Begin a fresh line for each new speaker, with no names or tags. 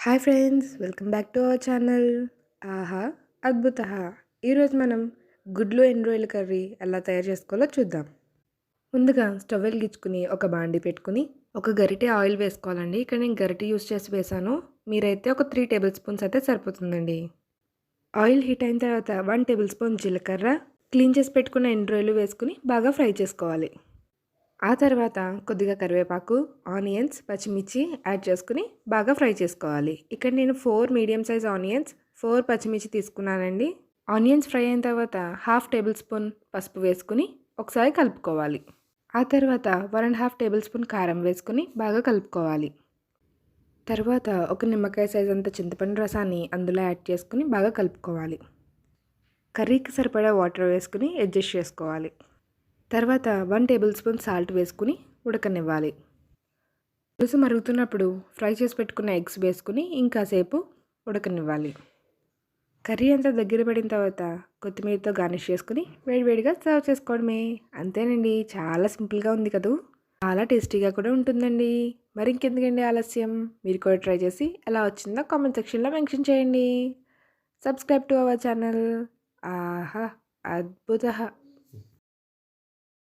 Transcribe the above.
Hi friends, welcome back to our channel. ఆహా అద్భుత. ఈరోజు మనం గుడ్లు ఎండు రొయ్యల కర్రీ ఎలా తయారు చేసుకోవాలో చూద్దాం. ముందుగా స్టవ్ వెలిగించుకుని ఒక బాండి పెట్టుకుని ఒక గరిటె ఆయిల్ వేసుకోవాలండి. ఇక్కడ నేను గరిటె యూస్ చేసి వేసాను. మీరైతే ఒక 3 టేబుల్ స్పూన్స్ అయితే సరిపోతుందండి. ఆయిల్ హీట్ అయిన తర్వాత 1 టేబుల్ స్పూన్ జీలకర్ర, క్లీన్ చేసి పెట్టుకున్న ఎండు రొయ్యలు వేసుకుని బాగా ఫ్రై చేసుకోవాలి. ఆ తర్వాత కొద్దిగా కరివేపాకు, ఆనియన్స్, పచ్చిమిర్చి యాడ్ చేసుకుని బాగా ఫ్రై చేసుకోవాలి. ఇక్కడ నేను 4 మీడియం సైజ్ ఆనియన్స్, 4 పచ్చిమిర్చి తీసుకున్నానండి. ఆనియన్స్ ఫ్రై అయిన తర్వాత హాఫ్ టేబుల్ స్పూన్ పసుపు వేసుకుని ఒకసారి కలుపుకోవాలి. ఆ తర్వాత 1.5 టేబుల్ స్పూన్ కారం వేసుకుని బాగా కలుపుకోవాలి. తర్వాత ఒక నిమ్మకాయ సైజ్ అంత చింతపండు రసాన్ని అందులో యాడ్ చేసుకుని బాగా కలుపుకోవాలి. కర్రీకి సరిపడా వాటర్ వేసుకుని అడ్జస్ట్ చేసుకోవాలి. తర్వాత 1 టేబుల్ స్పూన్ సాల్ట్ వేసుకుని ఉడకనివ్వాలి. పులుసు మరుగుతున్నప్పుడు ఫ్రై చేసి పెట్టుకున్న ఎగ్స్ వేసుకుని ఇంకాసేపు ఉడకనివ్వాలి. కర్రీ అంతా దగ్గర పడిన తర్వాత కొత్తిమీరతో గార్నిష్ చేసుకుని వేడివేడిగా సర్వ్ చేసుకోవడమే. అంతేనండి, చాలా సింపుల్గా ఉంది కదూ. చాలా టేస్టీగా కూడా ఉంటుందండి. మరి ఇంకెందుకండి ఆలస్యం, మీరు కూడా ట్రై చేసి ఎలా వచ్చిందో కామెంట్ సెక్షన్లో మెన్షన్ చేయండి. Subscribe to our channel. ఆహా అద్భుత.